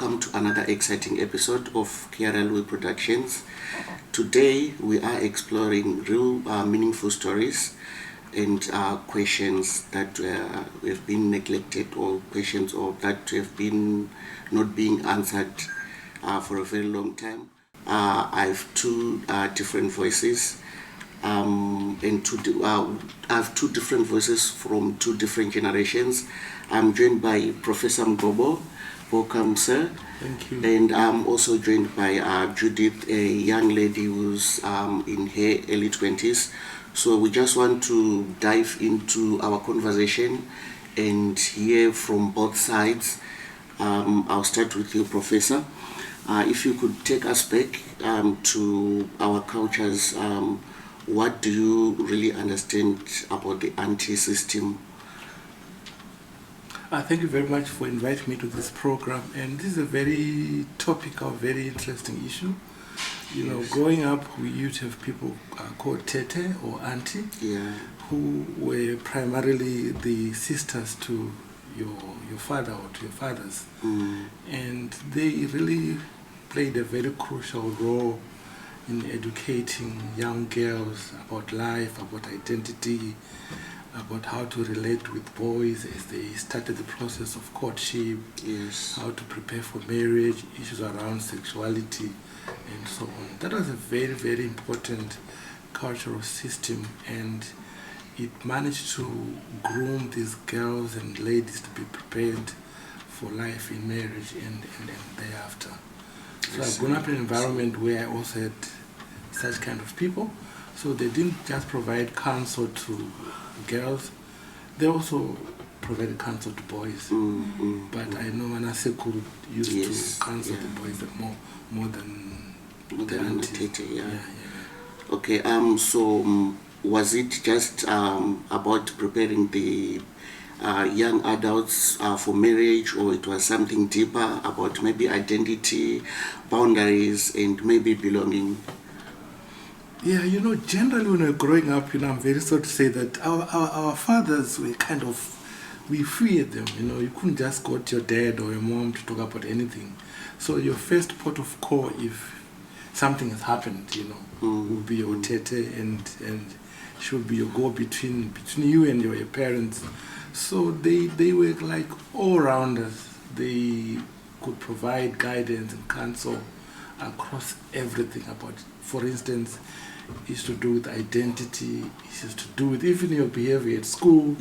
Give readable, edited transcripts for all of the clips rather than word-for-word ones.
welcome to another exciting episode of KRLW Productions. Today we are exploring real meaningful stories and questions that have been neglected, or questions or that have been not being answered for a very long time. I have two different voices. I have two different voices from two different generations. I'm joined by Professor Mugobo. Welcome, sir. Thank you. And I'm also joined by Judith, a young lady who's in her early 20s. So we just want to dive into our conversation and hear from both sides. I'll start with you, Professor. If you could take us back to our cultures, what do you really understand about the auntie system? Thank you very much for inviting me to this program. And this is a very topical, very interesting issue. You know, growing up, we used to have people called tete or auntie, who were primarily the sisters to your father or to your fathers. And they really played a very crucial role in educating young girls about life, about identity, about how to relate with boys as they started the process of courtship, how to prepare for marriage, issues around sexuality, and so on. That was a very, very important cultural system, and it managed to groom these girls and ladies to be prepared for life in marriage and thereafter. So I've grown up in an environment where I also had such kind of people. So they didn't just provide counsel to girls, they also provided counsel to boys. But I know Manasseh could used to counsel the boys more than the aunties. Okay, so was it just about preparing the young adults for marriage, or it was something deeper about maybe identity, boundaries, and maybe belonging? Yeah, you know, generally when we're growing up, you know, I'm very sorry to say that our fathers were kind of, we feared them, you know. You couldn't just go to your dad or your mom to talk about anything. So your first port of call, if something has happened, you know, would be your tete, and should be your go between you and your parents. So they were like all-rounders. They could provide guidance and counsel across everything about, for instance, it's to do with identity, it's to do with even your behavior at school,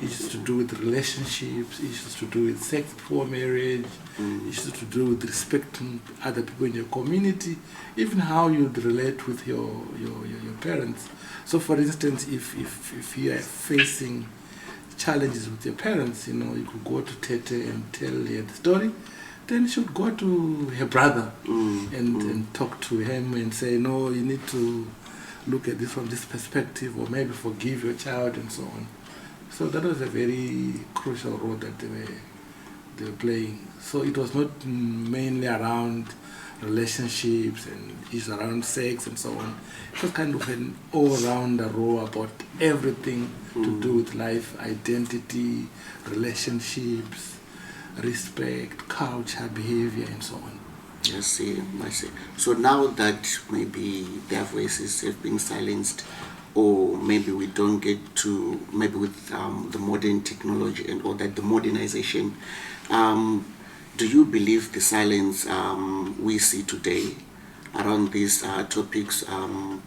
it's to do with relationships, it's to do with sex before marriage, it's to do with respecting other people in your community, even how you'd relate with your parents. So for instance, if you are facing challenges with your parents, you know, you could go to Tete and tell her the story. Then you should go to her brother and talk to him and say, no, you need to look at this from this perspective, or maybe forgive your child, and so on. So that was a very crucial role that they were playing. So it was not mainly around relationships and issues around sex and so on. It was kind of an all-rounder role about everything to do with life, identity, relationships, respect, culture, behavior, and so on. I see. So now that maybe their voices have been silenced, or maybe we don't get to, maybe with the modern technology and all that, the modernization, do you believe the silence we see today around these topics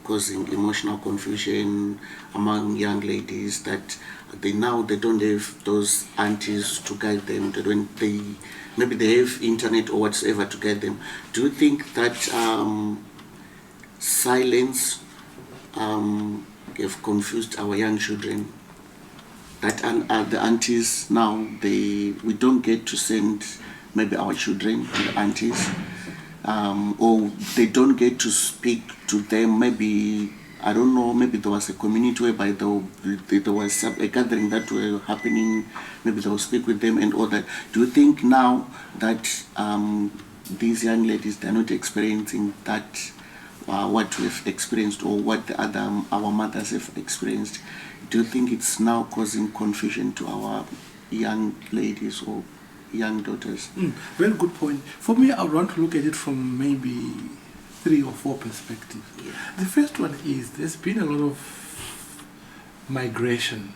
causing emotional confusion among young ladies, that they don't have those aunties to guide them, maybe they have internet or whatsoever to guide them? Do you think that silence have confused our young children, that the aunties now, we don't get to send maybe our children to the aunties, or they don't get to speak to them? Maybe, I don't know, maybe there was a community whereby there was a gathering that were happening, maybe they will speak with them and all that. Do you think now that these young ladies, they're not experiencing that, what we've experienced, or what our mothers have experienced? Do you think it's now causing confusion to our young ladies? Or young daughters? Very good point. For me, I would want to look at it from maybe 3 or 4 perspectives. Yeah. The first one is there's been a lot of migration.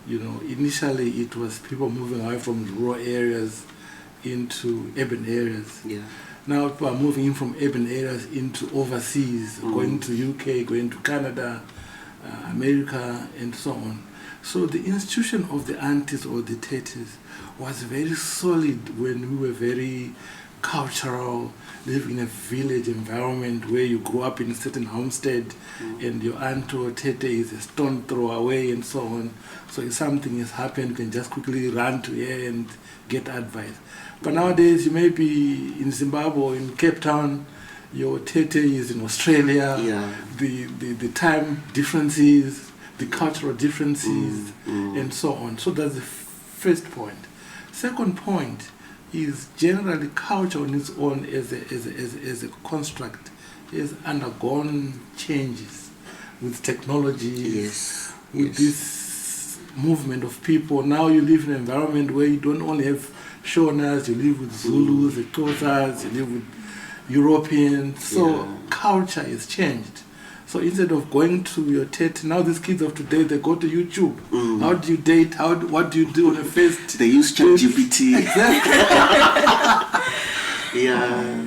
You know, initially it was people moving away from rural areas into urban areas. Yeah. Now people are moving in from urban areas into overseas, going to UK, going to Canada, America, and so on. So the institution of the aunties or the tates was very solid when we were very cultural, live in a village environment where you grew up in a certain homestead and your aunt or tete is a stone throw away and so on. So if something has happened, you can just quickly run to her and get advice. But nowadays you may be in Zimbabwe or in Cape Town, your tete is in Australia, the time differences, the cultural differences and so on. So that's the first point. Second point is generally culture on its own as a construct has undergone changes with technology, with this movement of people. Now you live in an environment where you don't only have Shonas, you live with Zulus, the Xhosas, you live with Europeans. So culture has changed. So instead of going to your tete, now these kids of today, they go to YouTube. How do you date? What do you do on a first? They use ChatGPT. Exactly.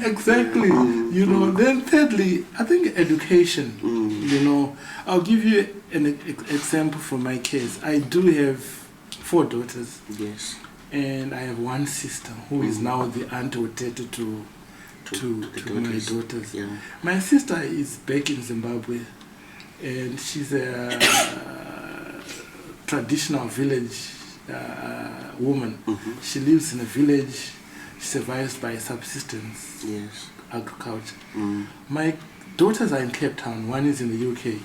Exactly. You know. Then thirdly, I think education. You know, I'll give you an example from my case. I do have 4 daughters. Yes. And I have 1 sister who is now the aunt or tete to my daughters. Yeah. My sister is back in Zimbabwe, and she's a traditional village woman. She lives in a village. She survives by subsistence, agriculture. My daughters are in Cape Town. One is in the UK.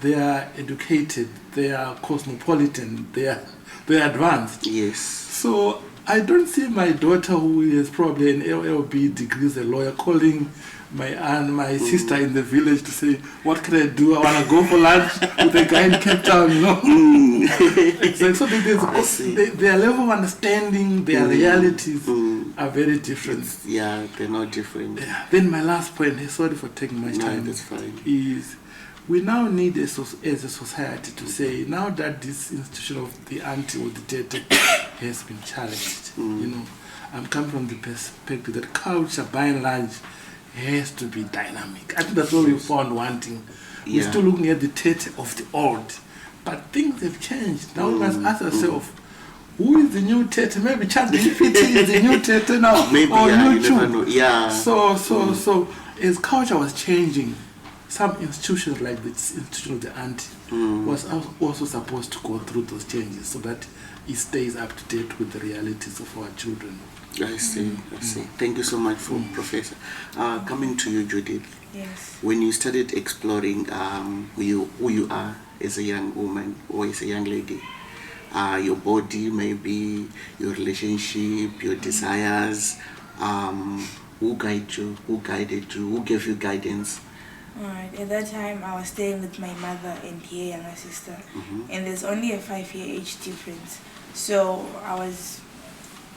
They are educated. They are cosmopolitan. They are advanced. Yes. So I don't see my daughter, who is probably an LLB degree as a lawyer, calling my sister in the village to say, what can I do? I want to go for lunch with a guy in Cape Town, you know. Exactly. So their level of understanding, their realities are very different. They're not different. Then my last point, sorry for taking much time, that's fine. is we now need as a society to say, now that this institution of the auntie or the tete has been challenged, you know, I'm coming from the perspective that culture, by and large, has to be dynamic. I think that's what we found wanting. We're still looking at the tete of the old, but things have changed. Now we must ask ourselves, who is the new tete? Maybe ChatGPT is the new tete now, maybe, or you YouTube. never know. So as culture was changing, some institutions like the institution of the auntie was also supposed to go through those changes so that it stays up to date with the realities of our children. I see. Thank you so much, Professor. Coming to you, Judith. Yes. When you started exploring who you are as a young woman or as a young lady, your body, maybe your relationship, your desires, who guided you? Who gave you guidance? Alright, at that time I was staying with my mother and her younger sister, and there's only a 5-year age difference. So I was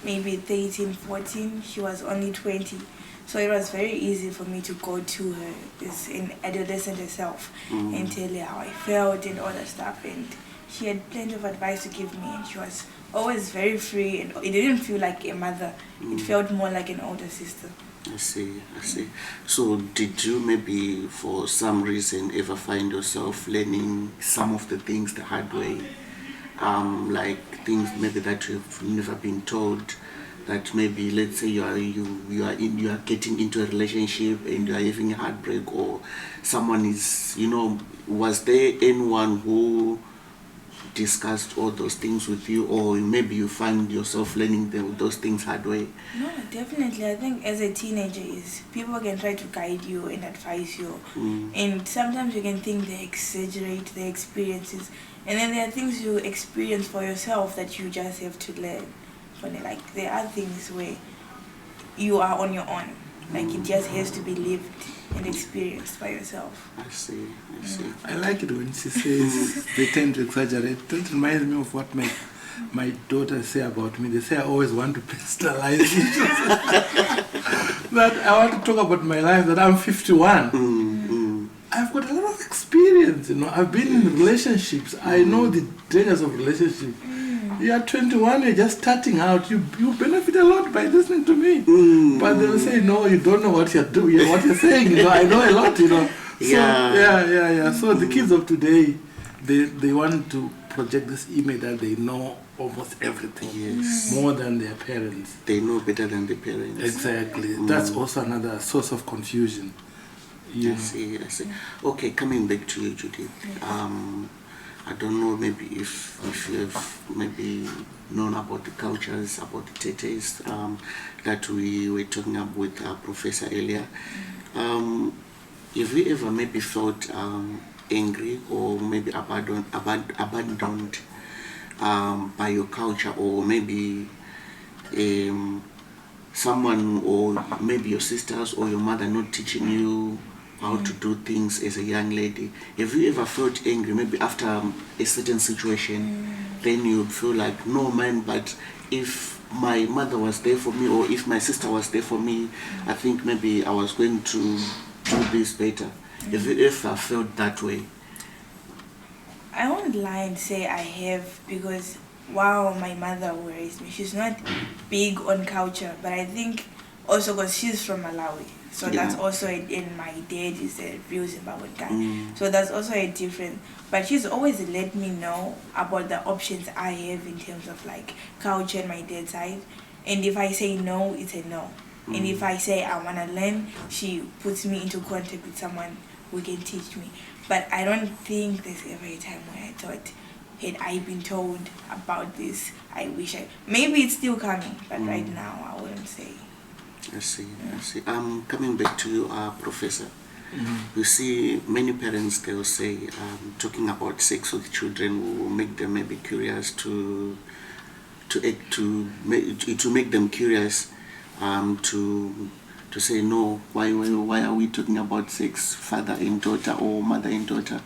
maybe 13, 14, she was only 20. So it was very easy for me to go to her as an adolescent herself and tell her how I felt and all that stuff. And she had plenty of advice to give me, and she was always very free, and it didn't feel like a mother. It felt more like an older sister. I see. So did you maybe for some reason ever find yourself learning some of the things the hard way? Like things maybe that you've never been told, that maybe let's say you are getting into a relationship and you are having a heartbreak, or someone is, was there anyone who discussed all those things with you, or maybe you find yourself learning those things hard way? No, definitely. I think as a teenager, people can try to guide you and advise you, and sometimes you can think they exaggerate their experiences, and then there are things you experience for yourself that you just have to learn. Like there are things where you are on your own, like it just has to be lived and experienced by yourself. I see. I like it when she says they tend to exaggerate. That reminds me of what my my daughters say about me. They say I always want to personalize it. That I want to talk about my life, that I'm 51. I've got a lot of experience, I've been in relationships. I know the dangers of relationship. You are 21, you're just starting out. You benefit a lot by listening to me. But they'll say, no, you don't know what you're doing, what you're saying. I know a lot, So, yeah. So the kids of today, they want to project this image that they know almost everything. Yes. More than their parents. They know better than the parents. Exactly. That's also another source of confusion. I see. Okay, coming back to you, Judith. I don't know, maybe if you have maybe known about the cultures, about the tetes that we were talking about with Professor earlier. Have you ever maybe felt angry or maybe abandoned by your culture, or maybe someone, or maybe your sisters or your mother not teaching you how to do things as a young lady? Have you ever felt angry, maybe after a certain situation, then you feel like, no man, but if my mother was there for me, or if my sister was there for me, I think maybe I was going to do this better? Have you ever felt that way? I won't lie and say I have, because wow, my mother raised me. She's not big on culture, but I think also because she's from Malawi. So that's also in my dad is a real Zimbabwean guy. So that's also a different. But she's always let me know about the options I have in terms of like culture on my dad's side. And if I say no, it's a no. And if I say I want to learn, she puts me into contact with someone who can teach me. But I don't think there's ever a time where I thought, had I been told about this, I wish maybe it's still coming, but right now I wouldn't say. I see. Coming back to you, Professor. You see, many parents, they will say, talking about sex with children will make them maybe curious to make them curious, to say, no, why are we talking about sex, father and daughter or mother and daughter?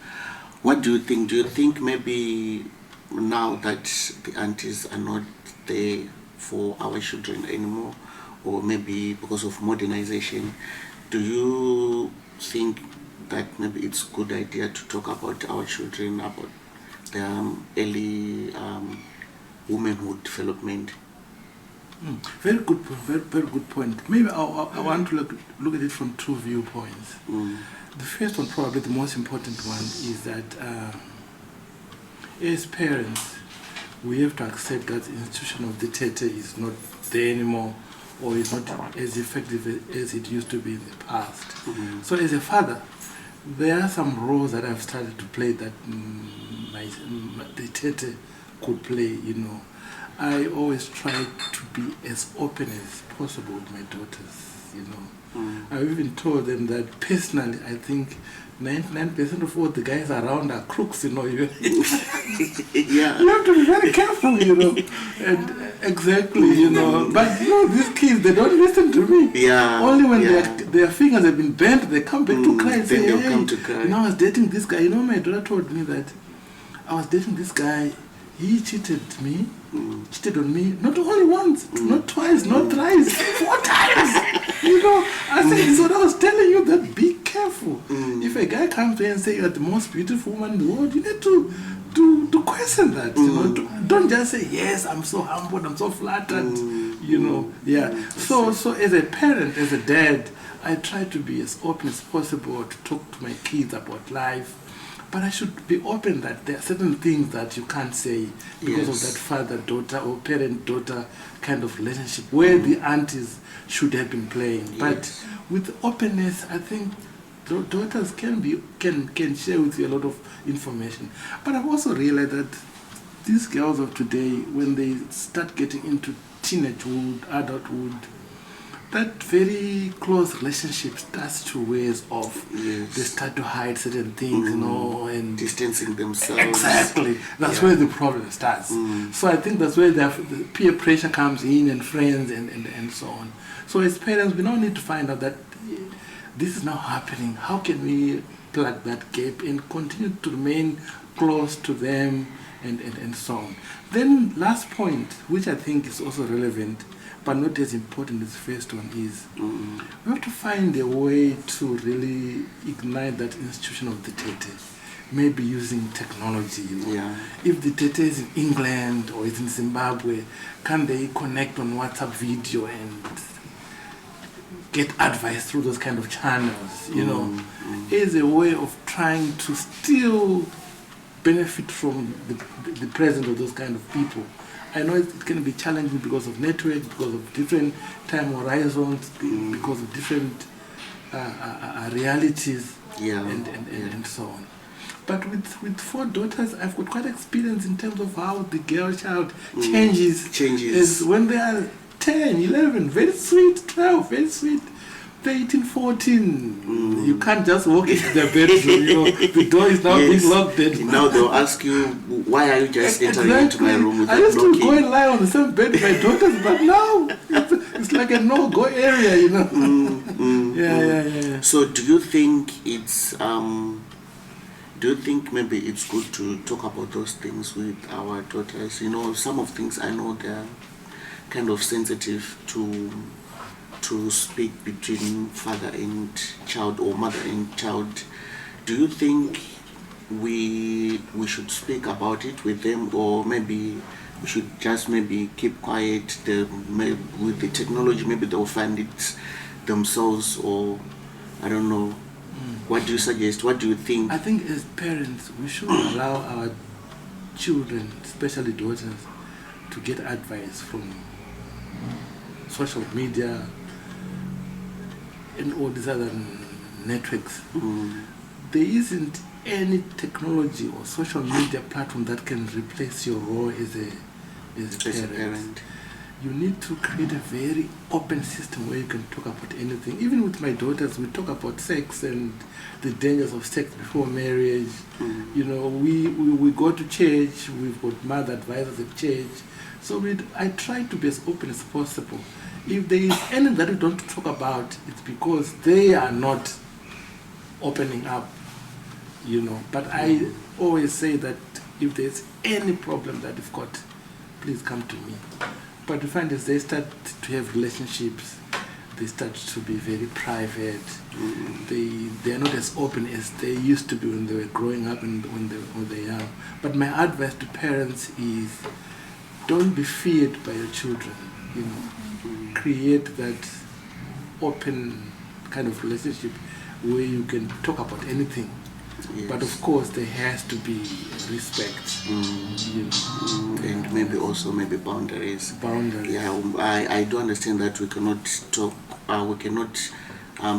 What do you think? Do you think maybe now that the aunties are not there for our children anymore, or maybe because of modernization, do you think that maybe it's a good idea to talk about our children, about their early womanhood development? Very good point. Very good point. Maybe I want to look at it from two viewpoints. The first one, probably the most important one, is that as parents, we have to accept that the institution of the tete is not there anymore, or is not as effective as it used to be in the past. So as a father, there are some roles that I've started to play that the tete could play, I always try to be as open as possible with my daughters, I've even told them that personally, I think 99% of all the guys around are crooks, You have to be very careful, And exactly, But these kids, they don't listen to me. Only when their fingers have been bent, they come back to cry and say, hey, come to cry. I was dating this guy. My daughter told me that I was dating this guy. He cheated on me, not only once, not twice, not thrice, 4 times. I said, so I was telling you that be careful. If a guy comes to you and says you're the most beautiful woman in the world, you need to question that. Don't just say, yes, I'm so humbled, I'm so flattered. So as a parent, as a dad, I try to be as open as possible to talk to my kids about life. But I should be open that there are certain things that you can't say because of that father-daughter or parent-daughter kind of relationship where the aunties should have been playing. But with openness, I think daughters can share with you a lot of information. But I've also realized that these girls of today, when they start getting into teenagehood, adulthood, that very close relationship starts to wear off. They start to hide certain things, and distancing themselves. Exactly. That's where the problem starts. So I think that's where the peer pressure comes in, and friends and so on. So as parents, we now need to find out that this is now happening. How can we plug that gap and continue to remain close to them and so on. Then last point, which I think is also relevant, but not as important as the first one, is we have to find a way to really ignite that institution of the Tete, maybe using technology. If the Tete is in England or is in Zimbabwe, can they connect on WhatsApp video and get advice through those kind of channels? Is a way of trying to still benefit from the presence of those kind of people. I know it can be challenging because of network, because of different time horizons, because of different realities, and so on. But with 4 daughters, I've got quite experience in terms of how the girl child changes. As when they are 10, 11, very sweet, 12, very sweet. 13, 14, you can't just walk into their bedroom, the door is now being locked. Now they'll ask you, why are you just entering into my room without knocking? I used to go and lie on the same bed with my daughters, but now it's like a no-go area, Yeah. So do you think maybe it's good to talk about those things with our daughters? Some of things I know they're kind of sensitive to speak between father and child or mother and child. Do you think we should speak about it with them, or maybe we should just maybe keep quiet? With the technology, maybe they'll find it themselves, or I don't know. What do you suggest? What do you think? I think as parents, we should allow our children, especially daughters, to get advice from social media and all these other networks. There isn't any technology or social media platform that can replace your role as a parent. You need to create a very open system where you can talk about anything. Even with my daughters, we talk about sex and the dangers of sex before marriage. We go to church, we've got mother advisors at church. So I try to be as open as possible. If there is anything that we don't talk about, it's because they are not opening up, But I always say that if there's any problem that you've got, please come to me. But you find as they start to have relationships, they start to be very private. They are not as open as they used to be when they were growing up and when they are young. But my advice to parents is, don't be feared by your children, Create that open kind of relationship where you can talk about anything. Yes. But of course there has to be respect. And maybe also boundaries. Yeah, I do understand that we cannot talk, we cannot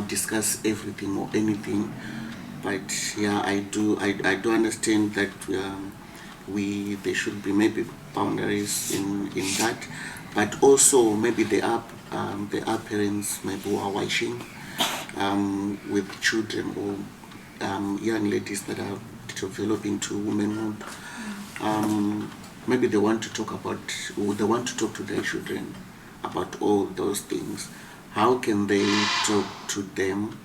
discuss everything or anything. But yeah, I do understand that there should be maybe boundaries in that. But also maybe there are parents maybe who are watching with children or young ladies that are developing to womanhood. Maybe they want to talk to their children about all those things. How can they talk to them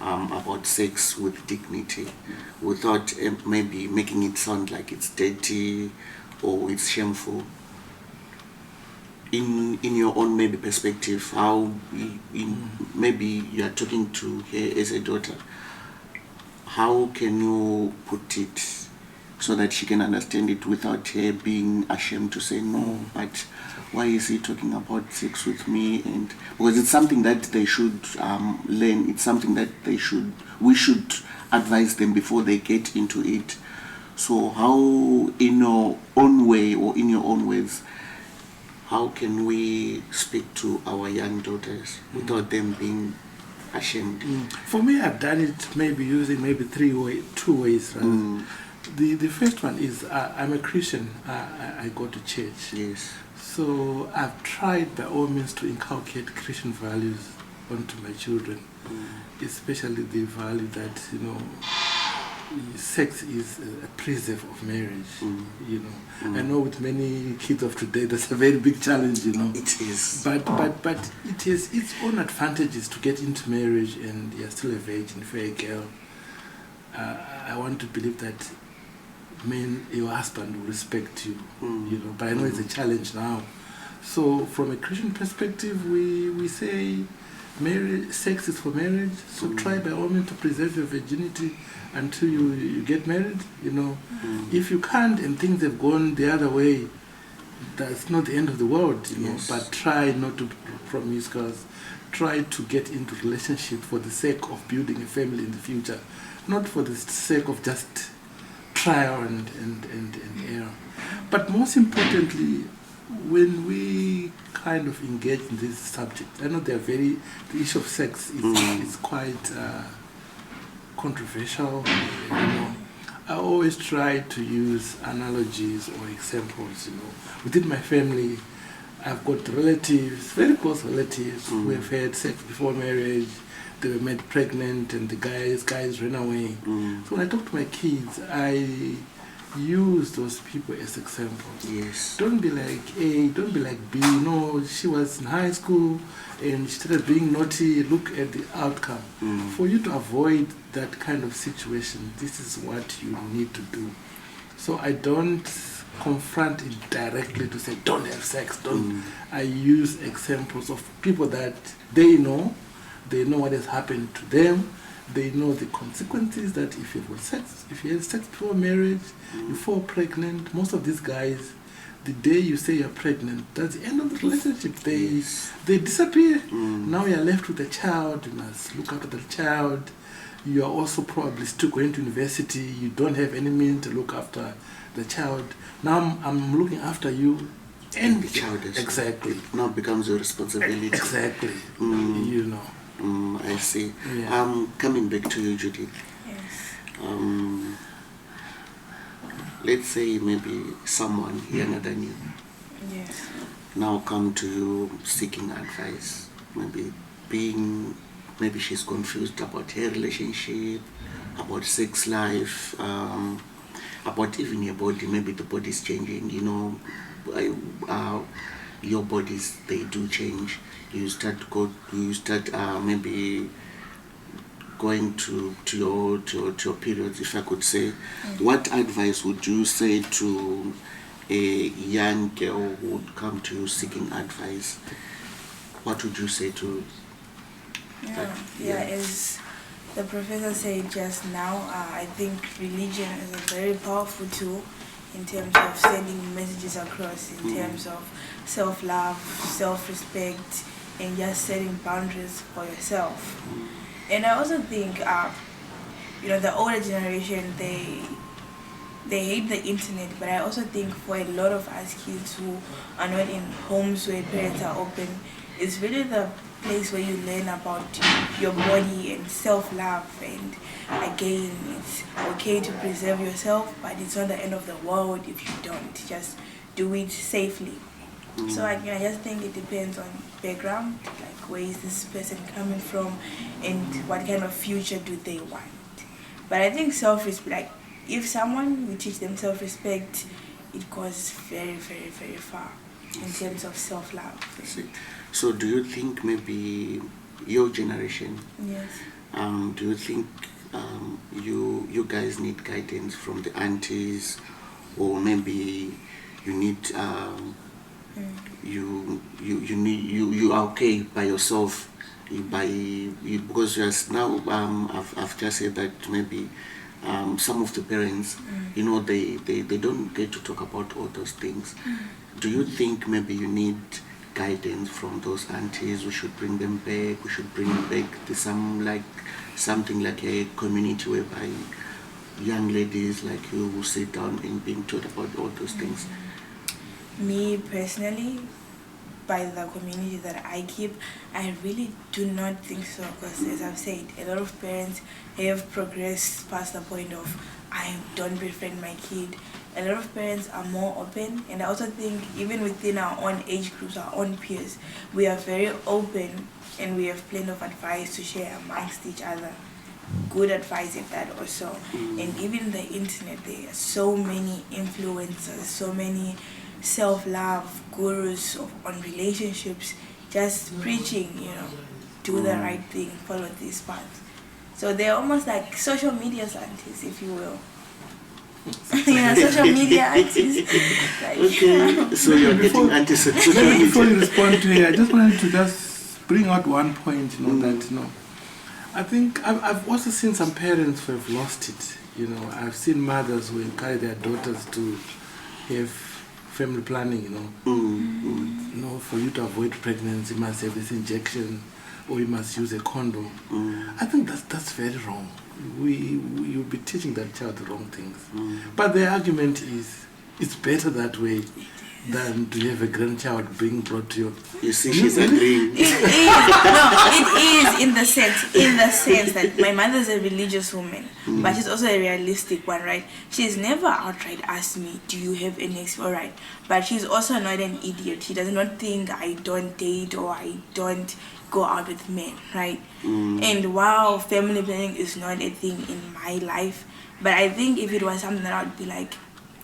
about sex with dignity without maybe making it sound like it's dirty or it's shameful? In your own maybe perspective, how maybe you are talking to her as a daughter, how can you put it so that she can understand it without her being ashamed to say no, but why is he talking about sex with me? And because it's something that they should learn, it's something that we should advise them before they get into it. So how, in your own way or in your own words, how can we speak to our young daughters without them being ashamed? For me, I've done it maybe using two ways. Rather. The first one is I'm a Christian. I go to church. Yes. So I've tried by all means to inculcate Christian values onto my children, especially the value that sex is a preserve of marriage. I know with many kids of today that's a very big challenge. It is. But it has its own advantages to get into marriage and you're still a virgin, fair girl. I want to believe that your husband will respect you, you know. But I know it's a challenge now. So from a Christian perspective, we say marriage, sex is for marriage. So try by all means to preserve your virginity until you get married, you know. If you can't and things have gone the other way, that's not the end of the world, you know. Yes. But try not to be promiscuous. Try to get into relationship for the sake of building a family in the future, not for the sake of just trial and error. But most importantly, when we kind of engage in this subject, I know the issue of sex is quite controversial, you know. I always try to use analogies or examples, you know. Within my family, I've got relatives, very close relatives, who have had sex before marriage. They were made pregnant, and the guys ran away. So when I talk to my kids, I use those people as examples. Yes. Don't be like A, don't be like B. No, she was in high school and she started being naughty. Look at the outcome. For you to avoid that kind of situation, this is what you need to do. So I don't confront it directly to say don't have sex. Don't. I use examples of people that they know what has happened to them. They know the consequences that if you had sex before marriage, you fall pregnant. Most of these guys, the day you say you're pregnant, that's the end of the relationship. They disappear. Now you're left with a child. You must look after the child. You are also probably still going to university. You don't have any means to look after the child. Now I'm looking after you and the child. Exactly. It now becomes your responsibility. Exactly. You know. I see. Yeah. Coming back to you, Judy. Yes. Let's say maybe someone younger than you Yes. now come to you seeking advice. Maybe she's confused about her relationship, about sex life, about even your body. Maybe the body's changing. You know, your bodies, they do change. You start maybe going to your periods, if I could say. What advice would you say to a young girl who would come to you seeking advice? What would you say to As the professor said just now, I think religion is a very powerful tool in terms of sending messages across, in terms of self-love, self-respect, and just setting boundaries for yourself. And I also think, the older generation, they hate the internet, but I also think for a lot of us kids who are not in homes where parents are open, it's really the place where you learn about your body and self-love. And again, it's okay to preserve yourself, but it's not the end of the world if you don't. Just do it safely. So I just think it depends on background, like where is this person coming from and what kind of future do they want. But I think self-respect, like if someone will teach them self-respect, it goes very, very, very far in terms of self-love. So do you think maybe your generation, Yes. do you think you guys need guidance from the aunties, or maybe you need you are okay by yourself because just now I've just said that maybe some of the parents they don't get to talk about all those things. Do you think maybe you need guidance from those aunties? We should bring them back. We should bring back something like a community whereby young ladies like you will sit down and being taught about all those things. Me personally, by the community that I keep, I really do not think so, because as I've said, a lot of parents have progressed past the point of I don't befriend my kid. A lot of parents are more open, and I also think even within our own age groups, our own peers, we are very open and we have plenty of advice to share amongst each other. Good advice at that also. And even the internet, there are so many influencers, so many self-love gurus on relationships, just preaching, do the right thing, follow this path. So they're almost like social media scientists, if you will. Yeah, social media aunties. Like, Okay, so you're getting aunties on social Maybe before media. you respond to her, I just wanted to just bring out one point, that, I think I've also seen some parents who have lost it. I've seen mothers who encourage their daughters to have family planning, for you to avoid pregnancy, you must have this injection or you must use a condom. I think that's very wrong. You'll be teaching that child the wrong things. But the argument is it's better that way than to have a grandchild being brought to you. You see, she's agreeing. it is in the sense that my mother's a religious woman, but she's also a realistic one, right? She's never outright asked me, do you have any experience? All right, but she's also not an idiot. She does not think I don't date or I don't go out with men, right? And while family planning is not a thing in my life, but I think if it was something that I would be like,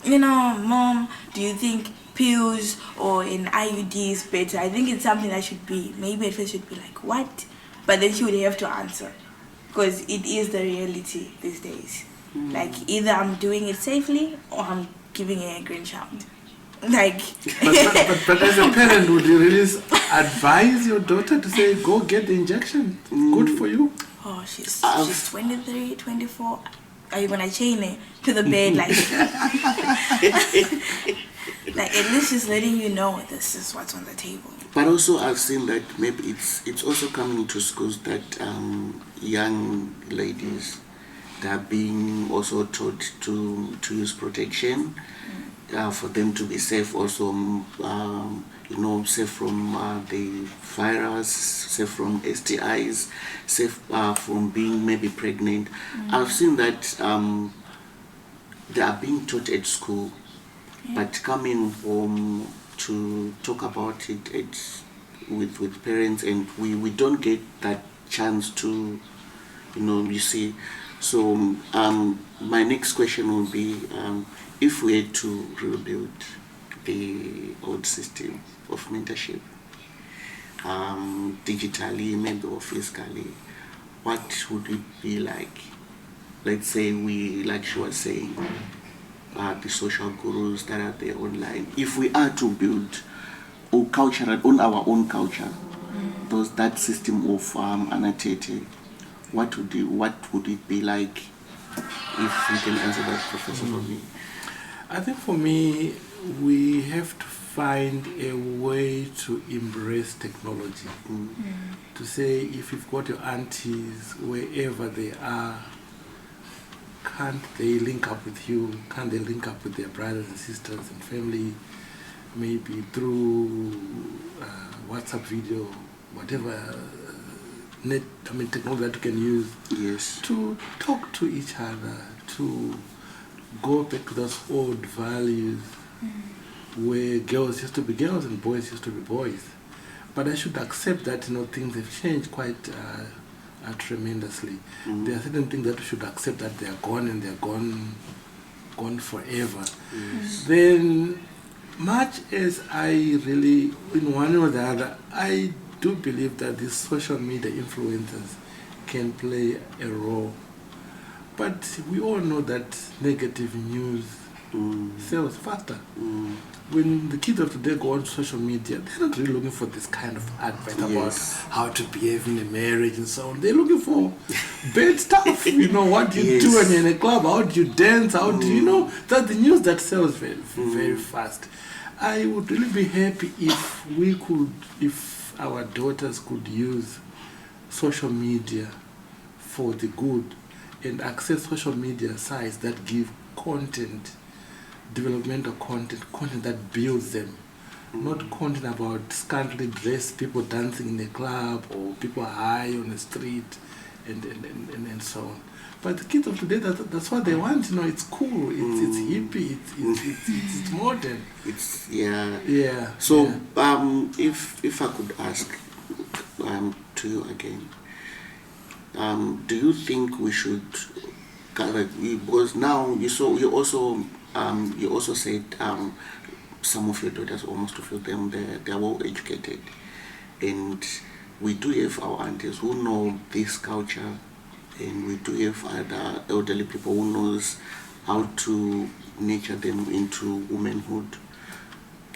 Mom, do you think pills or an IUD is better? I think it's something that should be, maybe at first should be like, what? But then she would have to answer, because it is the reality these days. Like, either I'm doing it safely or I'm giving her a grandchild. Like, but as a parent, would you really advise your daughter to say, go get the injection? Good for you? oh, she's 23, 24. Are you gonna chain her to the bed like like at least she's letting you know this is what's on the table. But also I've seen that maybe it's also coming to schools that young ladies, they are being also taught to use protection for them to be safe also, safe from the virus, safe from STIs, safe from being maybe pregnant. I've seen that they are being taught at school, but coming home to talk about it with parents, and we don't get that chance to, you see. So my next question will be, if we had to rebuild the old system of mentorship, digitally maybe or physically, what would it be like? Let's say like she was saying, the social gurus that are there online. If we are to build on our own culture, that system of anatete, what would it be like? If you can answer that, Professor, for me. I think for me, we have to find a way to embrace technology. To say, if you've got your aunties, wherever they are, can't they link up with you? Can't they link up with their brothers and sisters and family? Maybe through WhatsApp video, whatever technology that you can use. Yes. To talk to each other, to go back to those old values where girls used to be girls and boys used to be boys. But I should accept that things have changed quite tremendously. There are certain things that we should accept that they are gone and they are gone forever. Then, much as I really, in one or the other, I do believe that these social media influencers can play a role. But we all know that negative news sells faster. When the kids of today go on social media, they're not really looking for this kind of advice about how to behave in a marriage and so on. They're looking for bad stuff. What you do when you're in a club, how do you dance, how do that's the news that sells very, very fast. I would really be happy if our daughters could use social media for the good and access social media sites that give content, developmental content that builds them, not content about scantily dressed people dancing in a club or people high on the street and so on. But the kids of today, that's what they want. It's cool, it's hippie, it's modern. Yeah. So if I could ask to you again, do you think we should, because now you also said some of your daughters, almost to feel them, they're well educated, and we do have our aunties who know this culture, and we do have other elderly people who knows how to nurture them into womanhood.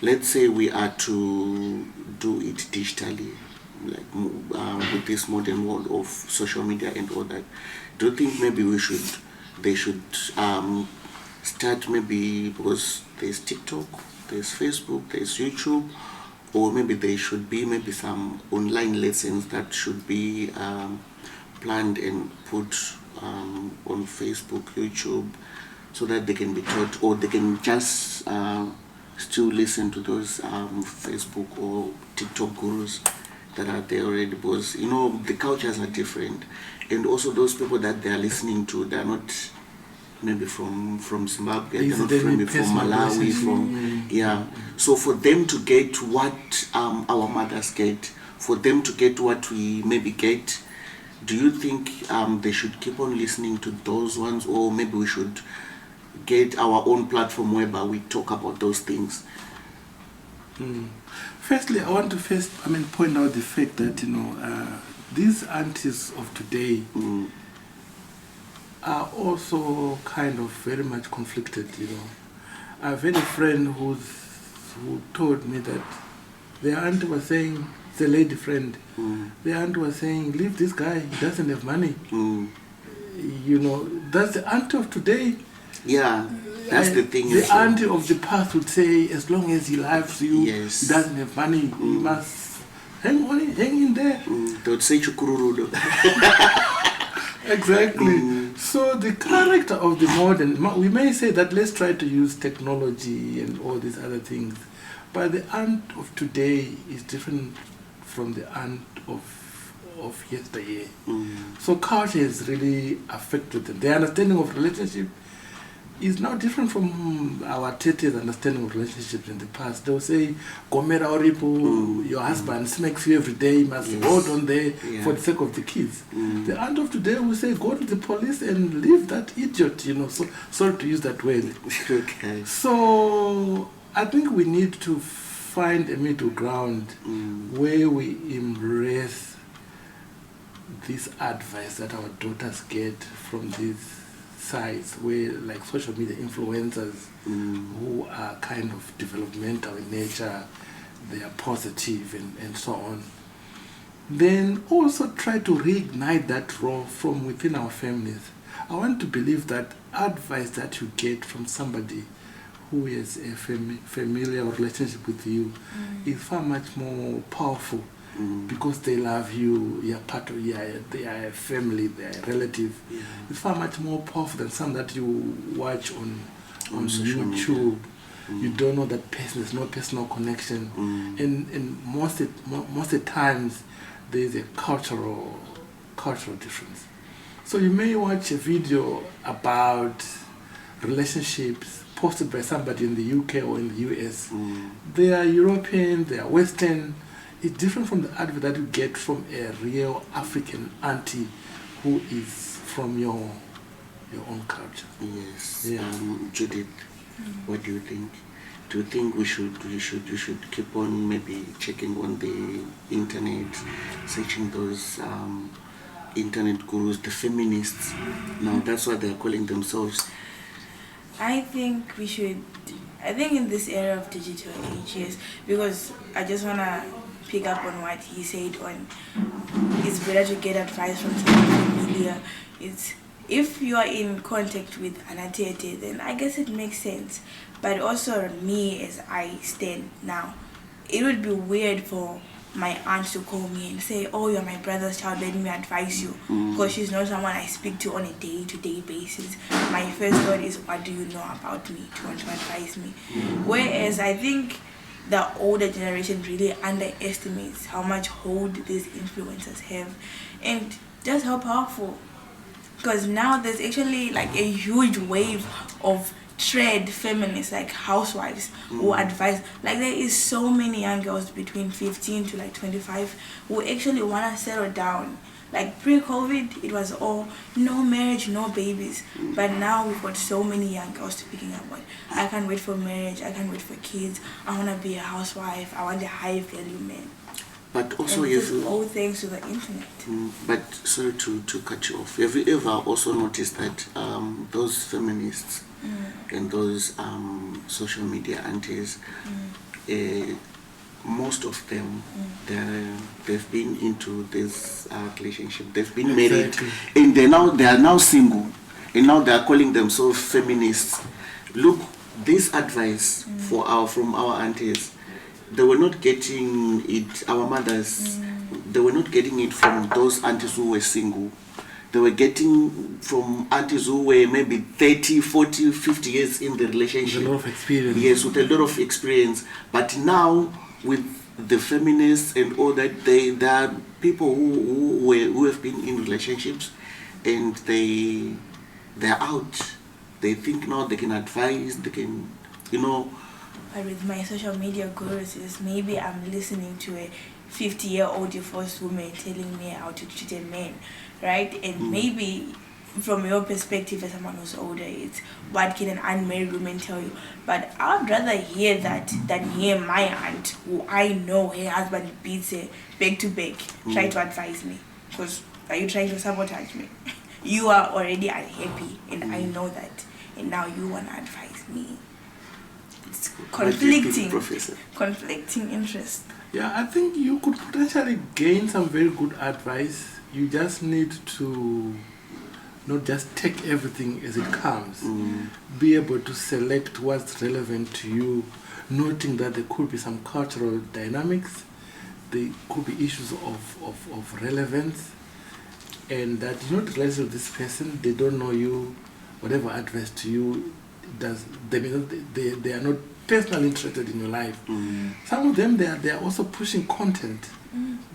Let's say we are to do it digitally, like with this modern world of social media and all that. Do you think maybe they should start, maybe because there's TikTok, there's Facebook, there's YouTube, or maybe there should be maybe some online lessons that should be planned and put on Facebook, YouTube, so that they can be taught, or they can just still listen to those Facebook or TikTok gurus that are there already, because the cultures are different, and also those people that they are listening to, they are not maybe from Zimbabwe, they're not from Malawi, So for them to get what our mothers get, for them to get what we maybe get, do you think they should keep on listening to those ones, or maybe we should get our own platform whereby we talk about those things? Firstly, I want to point out the fact that these aunties of today are also kind of very much conflicted. I've had a friend who told me that their auntie was saying, it's a lady friend, their auntie was saying, leave this guy, he doesn't have money. That's the auntie of today. Yeah, that's the thing. The auntie of the past would say, as long as he loves you, yes, he doesn't have money, he must hang in there. They would say chukururudo. Exactly. So the character of the modern, we may say that let's try to use technology and all these other things, but the aunt of today is different from the aunt of yesteryear. So culture has really affected them. Their understanding of relationship is now different from our tete's understanding of relationships in the past. They'll say, Gomera Oripo, your husband smacks you every day, you must hold on there for the sake of the kids. The aunt of today will say, go to the police and leave that idiot, so sorry to use that word. Okay. So I think we need to find a middle ground where we embrace this advice that our daughters get from these sites, where like social media influencers who are kind of developmental in nature, they are positive and so on. Then also try to reignite that role from within our families. I want to believe that advice that you get from somebody who has a familiar relationship with you is far much more powerful, because they love you, you're part of, they are a family, they are a relative. It's far much more powerful than some that you watch on YouTube. You don't know that person, there's no personal connection. And most of the times there's a cultural difference. So you may watch a video about relationships posted by somebody in the UK or in the US. They are European, they are Western. It's different from the advert that you get from a real African auntie who is from your own culture. Yes. Judith, what do you think? Do you think we should keep on maybe checking on the internet, searching those internet gurus, the feminists? Now that's what they're calling themselves. I think we should. I think in this era of digital age, yes, because I just wanna pick up on what he said on it's better to get advice from someone familiar. It's if you are in contact with an atete, then I guess it makes sense. But also me, as I stand now, it would be weird for my aunt to call me and say, oh, you're my brother's child, let me advise you, because she's not someone I speak to on a day-to-day basis. My first thought is, what do you know about me to want to advise me? Whereas I think the older generation really underestimates how much hold these influencers have and just how powerful. Because now there's actually like a huge wave of trad feminists, like housewives, who advise. Like there is so many young girls between 15 to like 25 who actually want to settle down. Like pre-COVID, it was all no marriage, no babies. But now we've got so many young girls speaking about, I can't wait for marriage, I can't wait for kids, I want to be a housewife, I want a high value man. But also, And if this is all thanks to the internet. but sorry to cut you off. Have you ever also noticed that those feminists and those social media aunties, most of them, they've been into this relationship. They've been married, and they are now single, and now they are calling themselves feminists. Look, this advice from our aunties, they were not getting it. Our mothers, they were not getting it from those aunties who were single. They were getting from aunties who were maybe 30, 40, 50 years in the relationship. With a lot of experience. Yes, with a lot of experience. But now, with the feminists and all that, there are people who have been in relationships and they're out. They think now they can advise, they can, But with my social media gurus, is maybe I'm listening to a 50-year-old divorced woman telling me how to treat a man, right? And maybe from your perspective as someone who's older, it's what can an unmarried woman tell you? But I'd rather hear that than hear my aunt, who I know her husband beats her back to back, try to advise me. Because are you trying to sabotage me? You are already unhappy, and I know that. And now you want to advise me. It's conflicting, conflicting interest. Yeah, I think you could potentially gain some very good advice. You just need to not just take everything as it comes. Be able to select what's relevant to you, noting that there could be some cultural dynamics, there could be issues of relevance, and that you're not related with this person, they don't know you, whatever advice to you does, they are not personally interested in your life. Some of them, they are also pushing content.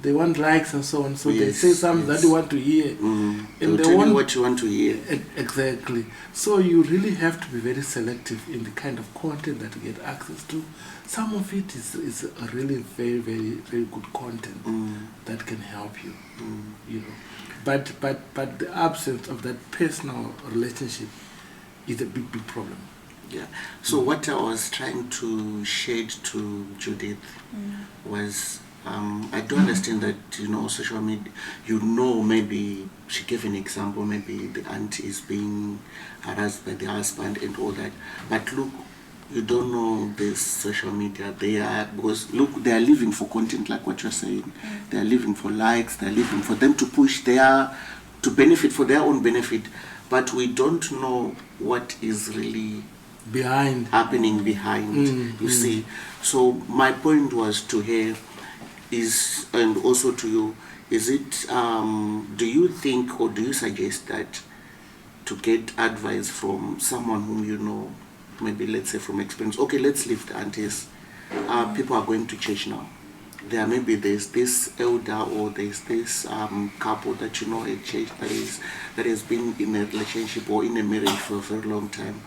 They want likes and so on, so they say something that you want to hear. And they want what you want to hear. Exactly. So you really have to be very selective in the kind of content that you get access to. Some of it is a really very, very, very good content that can help you. But the absence of that personal relationship is a big, big problem. Yeah. So what I was trying to shade to Judith was, I do understand that, social media, maybe she gave an example, maybe the aunt is being harassed by the husband and all that. But look, you don't know this social media. They are living for content, like what you're saying. They are living for likes, they're living for them to push to benefit for their own benefit. But we don't know what is really happening behind, you see. So my point was to her is, and also to you, is it, do you think or do you suggest that to get advice from someone whom you know, maybe let's say from experience, okay, let's leave the aunties, people are going to church now. There's this elder or there's this couple that you know at church that has been in a relationship or in a marriage for a very long time.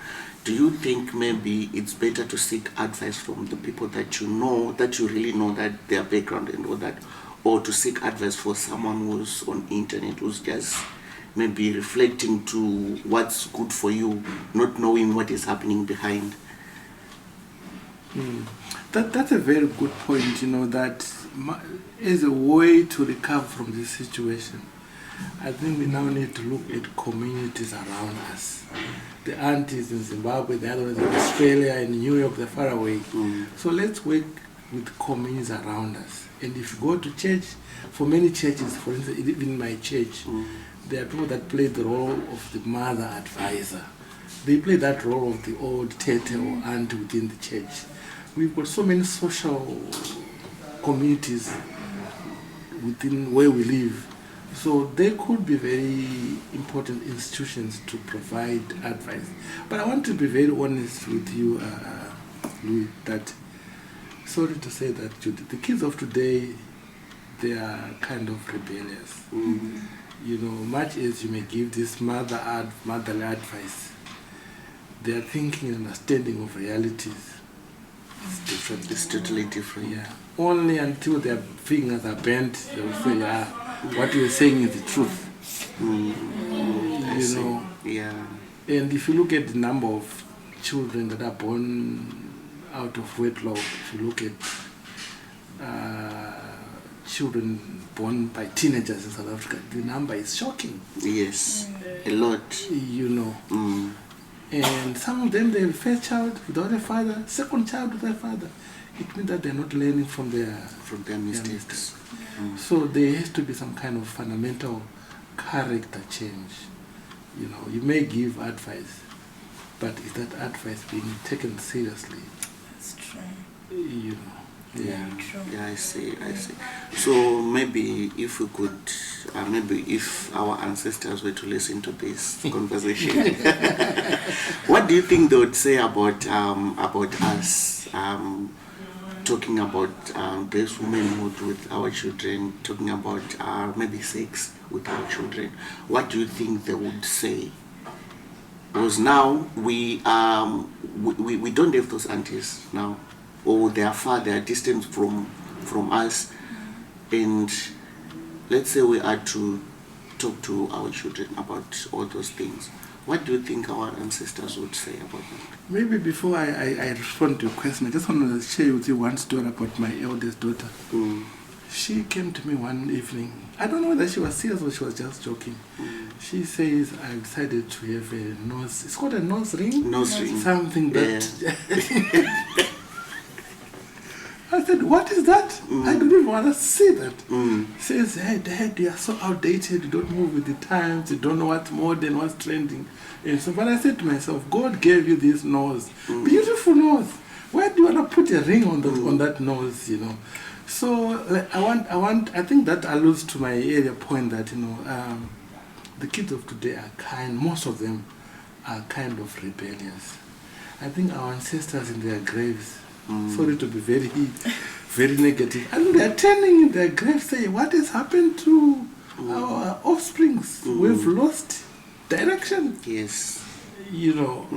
Do you think maybe it's better to seek advice from the people that you know, that you really know that their background and all that, or to seek advice for someone who's on internet, who's just maybe reflecting to what's good for you, not knowing what is happening behind? That's a very good point, that as a way to recover from this situation, I think we now need to look at communities around us. The aunties in Zimbabwe, the others in Australia, in New York, they're far away. So let's work with communities around us. And if you go to church, for many churches, for instance, even my church, there are people that play the role of the mother advisor. They play that role of the old tete or aunt within the church. We've got so many social communities within where we live. So they could be very important institutions to provide advice. But I want to be very honest with you, Louis, that, sorry to say that, the kids of today, they are kind of rebellious. Much as you may give this motherly advice, their thinking and understanding of realities is different. It's totally different. Yeah. Only until their fingers are bent, they will say, what you're saying is the truth. Yeah. And if you look at the number of children that are born out of wedlock, if you look at children born by teenagers in South Africa, the number is shocking. Yes, a lot. You know. And some of them, they're first child without a father, second child without a father. It means that they're not learning from their mistakes. So there has to be some kind of fundamental character change. You know, you may give advice, but is that advice being taken seriously? That's true. You know. Yeah, true. Yeah, I see. So maybe if we could, maybe if our ancestors were to listen to this conversation, what do you think they would say about us? Talking about this womanhood with our children, talking about maybe sex with our children. What do you think they would say? Because now we don't have those aunties now, or they are far, they are distant from us, and let's say we are to talk to our children about all those things. What do you think our ancestors would say about that? Maybe before I respond to your question, I just want to share with you one story about my eldest daughter. She came to me one evening. I don't know whether she was serious or she was just joking. She says, I decided to have a nose. It's called a nose ring? Nose ring. Something that... Yeah. I said, what is that? I don't even want to see that. Says, hey, Dad, you are so outdated. You don't move with the times. You don't know what's modern, what's trending. And so, but I said to myself, God gave you this nose. Beautiful nose. Why do you want to put a ring on that nose, you know? So like, I think that alludes to my earlier point that, you know, the kids of today are kind, most of them are kind of rebellious. I think our ancestors in their graves, sorry to be very negative, I think they're turning in their graves saying, what has happened to our offsprings? We've lost direction. Yes. You know,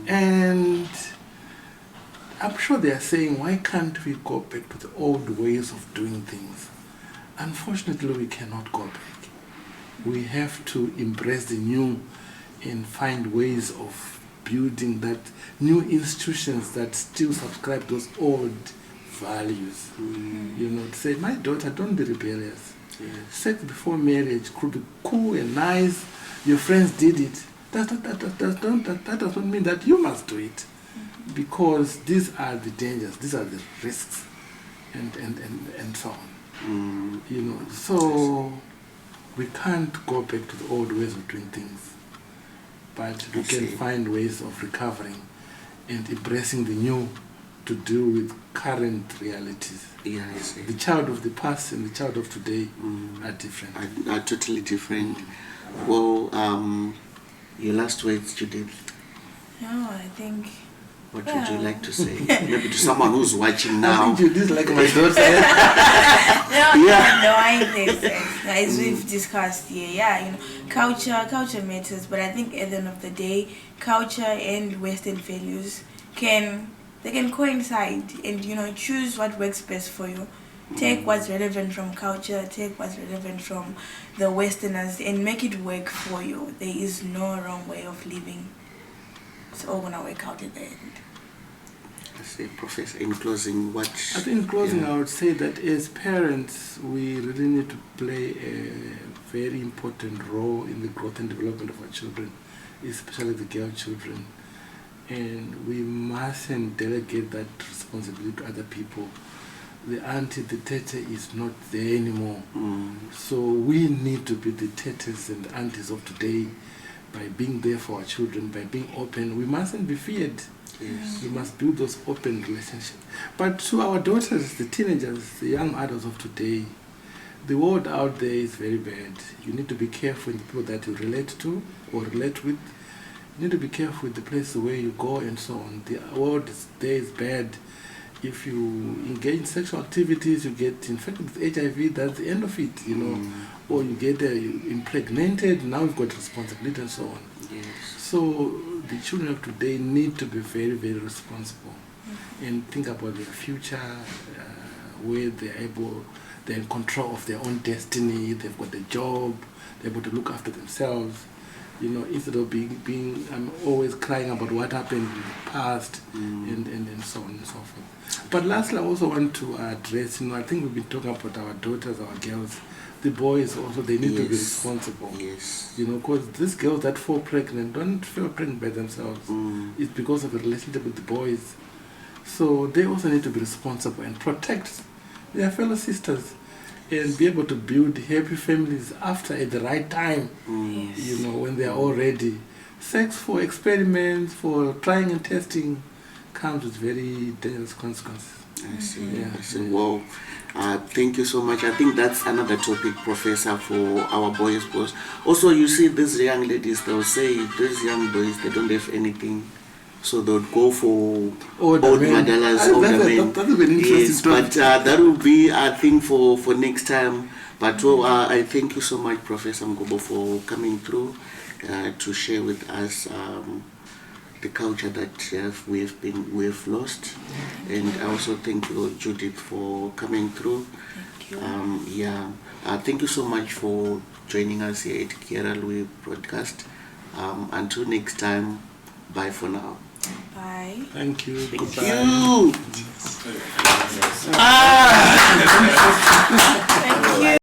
and I'm sure they are saying, why can't we go back to the old ways of doing things? Unfortunately, we cannot go back. We have to embrace the new and find ways of building that new institutions that still subscribe those old values. You know, to say, my daughter, don't be rebellious. Sex before marriage could be cool and nice. Your friends did it. That doesn't mean that you must do it. Because these are the dangers, these are the risks, and so on. You know, so we can't go back to the old ways of doing things, but we can find ways of recovering and embracing the new to deal with current realities. Yeah, I see. The child of the past and the child of today are different. Are totally different. Well, your last words, Judith. No, I think... What would you like to say? Maybe to someone who's watching now. I think you did like my daughter. No, I think so. As we've discussed here, you know, culture matters, but I think at the end of the day, culture and Western values can coincide, and you know, choose what works best for you. Take what's relevant from culture, take what's relevant from the Westerners, and make it work for you. There is no wrong way of living. It's all gonna work out at the end. I say, Professor, in closing, what? I think in closing, I would say that as parents, we really need to play a very important role in the growth and development of our children, especially the girl children. And we mustn't delegate that responsibility to other people. The auntie, the tete is not there anymore. So we need to be the tetes and the aunties of today by being there for our children, by being open. We mustn't be feared. Yes. We must build those open relationships. But to our daughters, the teenagers, the young adults of today, the world out there is very bad. You need to be careful with the people that you relate to or relate with. You need to be careful with the place where you go and so on. The world there is bad. If you engage in sexual activities, you get infected with HIV, that's the end of it, you know. Or you get impregnated, now you've got responsibility and so on. Yes. So the children of today need to be very, very responsible and think about their future, where they're in control of their own destiny, they've got a job, they're able to look after themselves. You know, instead of being I'm always crying about what happened in the past and so on and so forth. But lastly, I also want to address, I think we've been talking about our daughters, our girls. The boys also, they need to be responsible. Yes. Because these girls that fall pregnant don't fall pregnant by themselves. It's because of a relationship with the boys. So they also need to be responsible and protect their fellow sisters and be able to build happy families after at the right time, when they are all ready. Sex for experiments, for trying and testing comes with very dangerous consequences. I see. Yeah. I see. Well, thank you so much. I think that's another topic, Professor, for our boys. Because also, you see, these young ladies, they'll say these young boys, they don't have anything. So they'll go for old madalas, older men. That's an interesting topic. But that will be, I think, for next time. But I thank you so much, Professor Mugobo, for coming through to share with us the culture that we've lost. And I also thank you, Judith, for coming through. Thank you. Thank you so much for joining us here at Kiara Lui Broadcast. Until next time, bye for now. Bye. Thank you. Thank Goodbye. you. Thank you.